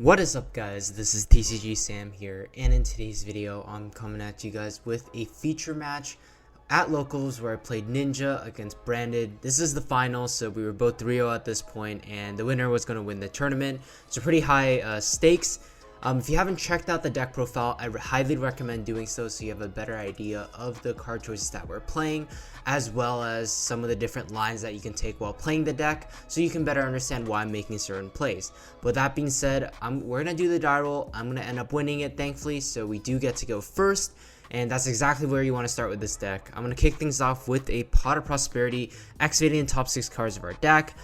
What is up, guys? This is Tcg Sam here, and in today's video I'm coming at you guys with a feature match at locals where I played Ninja against Branded. This is the final, so we were both 3-0 at this point, and the winner was going to win the tournament. So pretty high stakes. If you haven't checked out the deck profile, I highly recommend doing so you have a better idea of the card choices that we're playing, as well as some of the different lines that you can take while playing the deck, so you can better understand why I'm making certain plays. With that being said, we're going to do the die roll. I'm going to end up winning it, thankfully, so we do get to go first. And that's exactly where you want to start with this deck. I'm going to kick things off with a Pot of Prosperity, activating the top 6 cards of our deck.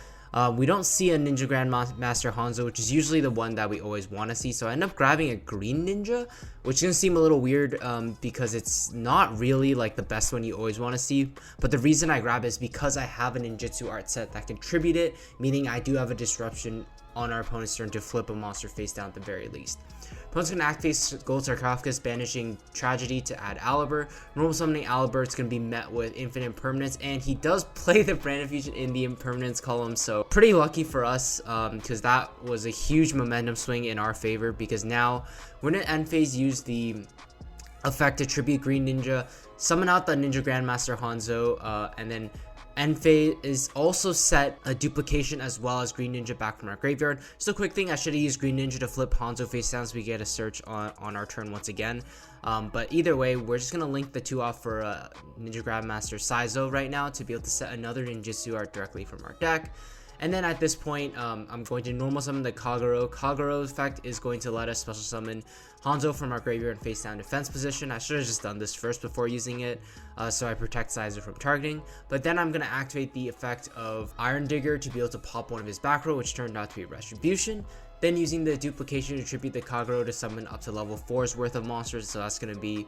We don't see a Ninja Grandmaster Hanzo, which is usually the one that we always want to see. So I end up grabbing a green Ninja, which is going to seem a little weird because it's not really like the best one you always want to see. But the reason I grab it is because I have a ninjutsu art set that can tribute it, meaning I do have a disruption on our opponent's turn to flip a monster face down at the very least. Opponent's going to activate Gold Sarcophagus, banishing Tragedy to add Aliber. Normal summoning Aliber, it's going to be met with Infinite Impermanence, and he does play the Branded Fusion in the Impermanence column, so pretty lucky for us because that was a huge momentum swing in our favor, because now we're going to end phase use the effect to tribute Green Ninja, summon out the Ninja Grandmaster Hanzo, and then end phase is also set a duplication as well as Green Ninja back from our graveyard. Just a quick thing, I should have used Green Ninja to flip Hanzo face down so we get a search on our turn once again. But either way, we're just going to link the two off for Ninja Grandmaster Saizo right now to be able to set another ninjutsu art directly from our deck. And then at this point, I'm going to normal summon the Kagero. Kagero's effect is going to let us special summon Hanzo from our graveyard and face down defense position. I should have just done this first before using it, so I protect Saizo from targeting. But then I'm going to activate the effect of Iron Digger to be able to pop one of his back row, which turned out to be Retribution. Then using the duplication to tribute the Kagero to summon up to level 4's worth of monsters, so that's going to be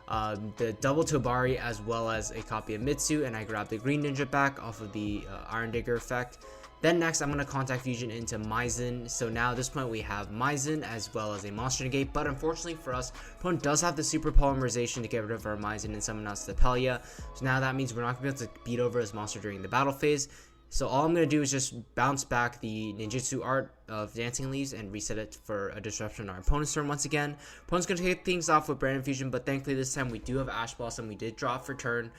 the double Tobari as well as a copy of Mitsu, and I grab the Green Ninja back off of the Iron Digger effect. Then next, I'm going to Contact Fusion into Maizen. So now at this point, we have Maizen as well as a Monster Negate. But unfortunately for us, opponent does have the Super Polymerization to get rid of our Maizen and summon out Despia. So now that means we're not going to be able to beat over his monster during the battle phase. So all I'm going to do is just bounce back the ninjutsu art of Dancing Leaves and reset it for a disruption on our opponent's turn once again. Opponent's going to take things off with Branded Fusion, but thankfully this time we do have Ash Blossom. We did draw for turn.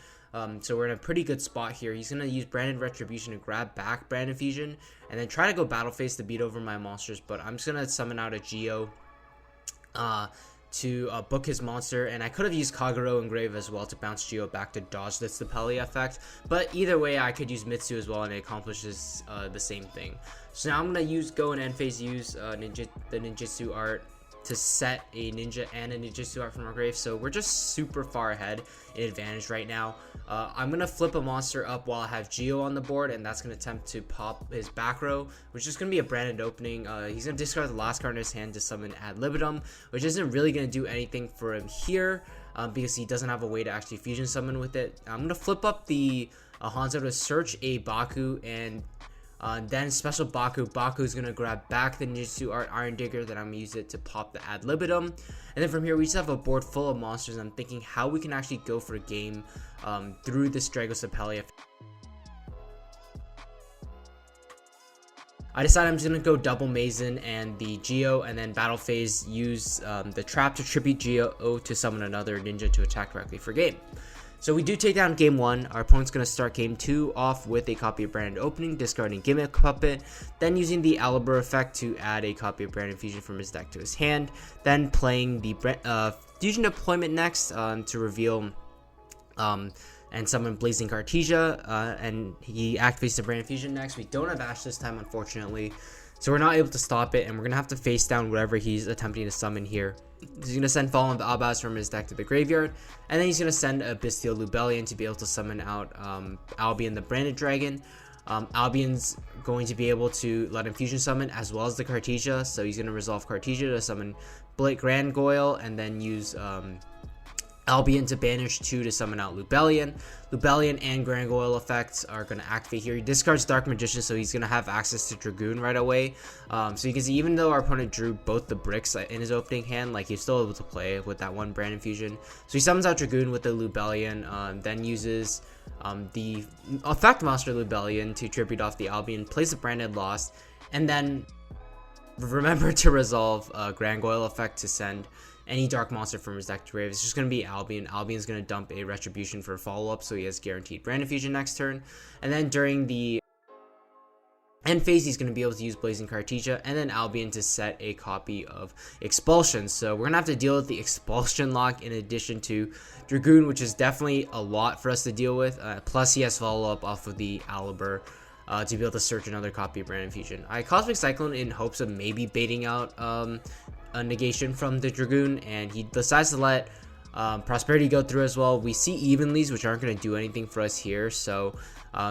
So we're in a pretty good spot here. He's going to use Branded Retribution to grab back Branded Fusion and then try to go battle phase to beat over my monsters. But I'm just going to summon out a Yugioh to book his monster, and I could have used Kagero and Grave as well to bounce Yugioh back to dodge this Despia effect. But either way, I could use Mitsu as well, and it accomplishes the same thing. So now I'm going to go and end phase use the ninjutsu art to set a ninja and a ninjutsu art from our grave. So we're just super far ahead in advantage right now. I'm going to flip a monster up while I have Yugioh on the board, and that's going to attempt to pop his back row, which is going to be a Branded opening. He's going to discard the last card in his hand to summon Ad Libitum, which isn't really going to do anything for him here because he doesn't have a way to actually fusion summon with it. I'm going to flip up the Hanzo to search a Baku, and then special Baku is going to grab back the ninjutsu art Iron Digger. Then I'm going to use it to pop the Ad Libitum. And then from here, we just have a board full of monsters. I'm thinking how we can actually go for a game through this Despia. I decided I'm just going to go double Maizen and the Yugioh, and then battle phase use the trap to tribute Yugioh to summon another ninja to attack directly for game. So we do take down game 1. Our opponent's going to start game 2 off with a copy of Branded Opening, discarding Gimmick Puppet, then using the Aliber effect to add a copy of Branded Fusion from his deck to his hand, then playing the Fusion Deployment next to reveal and summon Blazing Cartesia, and he activates the Branded Fusion next. We don't have Ash this time, unfortunately, so we're not able to stop it, and we're going to have to face down whatever he's attempting to summon here. He's going to send Fallen Albaz from his deck to the graveyard, and then he's going to send a Bestial Lubellion to be able to summon out Albion the Branded Dragon. Albion's going to be able to let him fusion summon as well as the Cartesia, so he's going to resolve Cartesia to summon Blake Grandgoyle, and then use Albion to banish 2 to summon out Lubellion. Lubellion and Grandgoyle effects are going to activate here. He discards Dark Magician, so he's going to have access to Dragoon right away. So you can see, even though our opponent drew both the bricks in his opening hand, like he's still able to play with that one Branded Fusion. So he summons out Dragoon with the Lubellion, then uses the Effect Monster Lubellion to tribute off the Albion, plays the Branded Lost, and then remember to resolve Gargoyle effect to send any dark monster from his deck to grave. It's just going to be Albion. Albion's going to dump a Retribution for follow-up, so he has guaranteed Branded Fusion next turn. And then during the end phase, he's going to be able to use Blazing Cartesia and then Albion to set a copy of Expulsion. So we're going to have to deal with the Expulsion lock in addition to Dragoon, which is definitely a lot for us to deal with. Plus, he has follow-up off of the Alibur to be able to search another copy of Branded Fusion. I Cosmic Cyclone in hopes of maybe baiting out a negation from the Dragoon, and he decides to let Prosperity go through as well. We see Evenlies, which aren't going to do anything for us here, so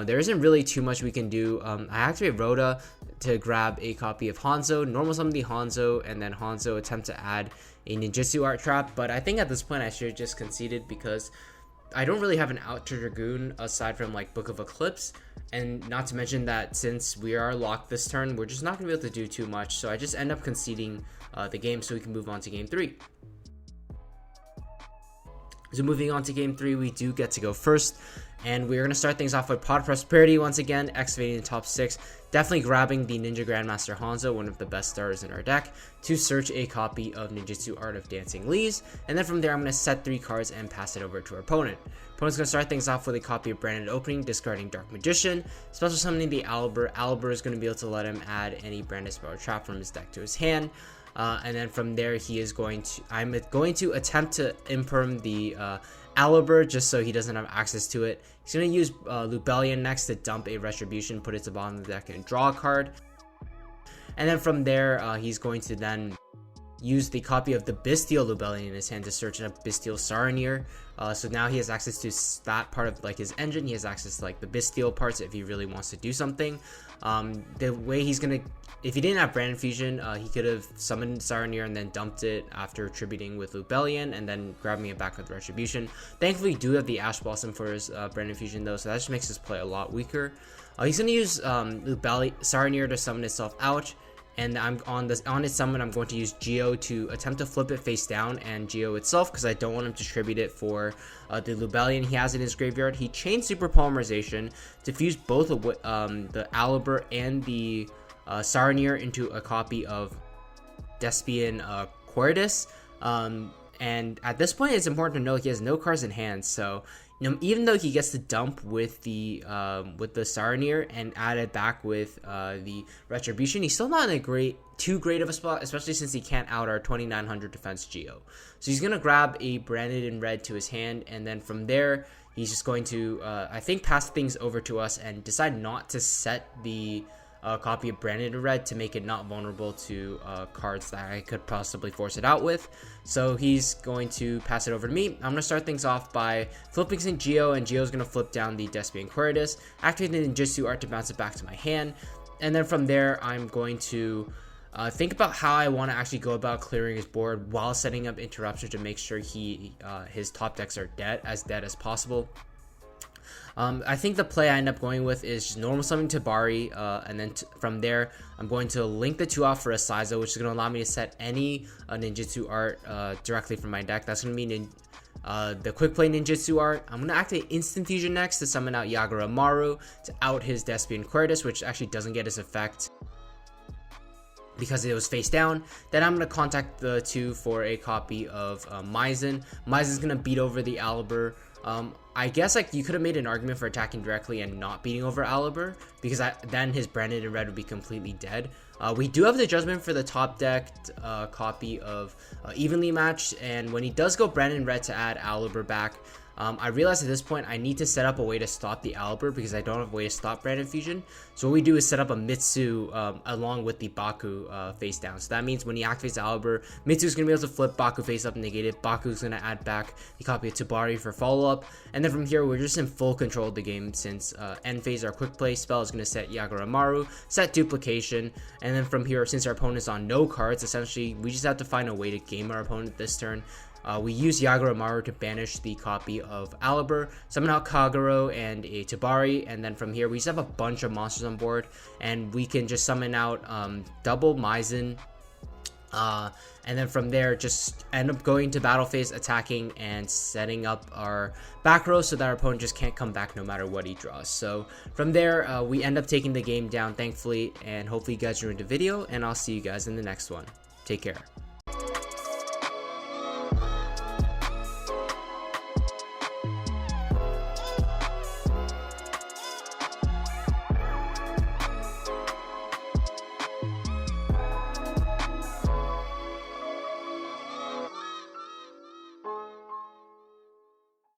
there isn't really too much we can do. I activate Rhoda to grab a copy of Hanzo, normal summon the Hanzo, and then Hanzo attempt to add a Ninjutsu Art Trap, but I think at this point I should have just conceded because I don't really have an out to Dragoon aside from like Book of Eclipse, and not to mention that since we are locked this turn, we're just not going to be able to do too much, so I just end up conceding the game so we can move on to game 3. So moving on to game 3, we do get to go first, and we're going to start things off with Pot of Prosperity once again, excavating the top 6, definitely grabbing the Ninja Grandmaster Hanzo, one of the best starters in our deck, to search a copy of Ninjutsu Art of Dancing Leaves, and then from there I'm going to set 3 cards and pass it over to our opponent. Opponent's going to start things off with a copy of Branded Opening, discarding Dark Magician, special summoning the Alibur. Alibur is going to be able to let him add any Branded Spell or Trap from his deck to his hand. And then from there, I'm going to attempt to imperm the Alibur just so he doesn't have access to it. He's going to use Lubellion next to dump a Retribution, put it to the bottom of the deck, and draw a card. And then from there, he's going to then use the copy of the Bestial Lubellion in his hand to search up Bestial Saronir. So now he has access to that part of like his engine. He has access to like the Bestial parts if he really wants to do something. The way he's gonna, if he didn't have Branded Fusion, he could have summoned Saronir and then dumped it after attributing with Lubellion and then grabbing it back with Retribution. Thankfully, we do have the Ash Blossom for his Branded Fusion though, so that just makes his play a lot weaker. He's gonna use Saronir to summon itself out. And I'm on its summon, I'm going to use Yugioh to attempt to flip it face down and Yugioh itself because I don't want him to tribute it for the Lubellion he has in his graveyard. He chains Super Polymerization to fuse both of the Alibur and the Saronir into a copy of Despian Quiritus. And at this point, it's important to note he has no cards in hand, so even though he gets to dump with the Saronir and add it back with the Retribution, he's still not in a too great of a spot, especially since he can't out our 2900 defense Yugioh. So he's gonna grab a Branded in red to his hand, and then from there he's just going to I think pass things over to us and decide not to set the copy of Branded in red to make it not vulnerable to cards that I could possibly force it out with. So he's going to pass it over to me. I'm going to start things off by flipping in Yugioh, and Gio's going to flip down the Despian Quiritus, activating the Ninjutsu Art to bounce it back to my hand, and then from there I'm going to think about how I want to actually go about clearing his board while setting up Interruption to make sure his top decks are dead as possible. I think the play I end up going with is just normal summoning Tabari, and then from there, I'm going to link the 2 off for a Saizo, which is going to allow me to set any Ninjutsu Art directly from my deck. That's going to be the Quick Play Ninjutsu Art. I'm going to activate Instant Fusion next to summon out Yagura Maru to out his Despian Quiritus, which actually doesn't get his effect because it was face down. Then I'm going to contact the 2 for a copy of Maizen. Maizen's going to beat over the Alibur. I guess like you could have made an argument for attacking directly and not beating over Alibur, because then his Branded in red would be completely dead. We do have the Judgment for the top decked copy of Evenly Matched, and when he does go Branded in red to add Alibur back, I realize at this point I need to set up a way to stop the Alibur because I don't have a way to stop Branded Fusion. So what we do is set up a Mitsu along with the Baku face down. So that means when he activates Alibur, Mitsu is going to be able to flip Baku face up and negate it. Baku is going to add back the copy of Tabari for follow up. And then from here, we're just in full control of the game since end phase, our quick play spell is going to set Yagura Maru, set Duplication. And then from here, since our opponent's on no cards, essentially we just have to find a way to game our opponent this turn. We use Yagura Maru to banish the copy of Alibur, summon out Kagero and a Tabari, and then from here we just have a bunch of monsters on board, and we can just summon out double Maizen, And then from there, just end up going to battle phase, attacking and setting up our back row so that our opponent just can't come back no matter what he draws. So from there, we end up taking the game down, thankfully, and hopefully you guys enjoyed the video, and I'll see you guys in the next one. Take care.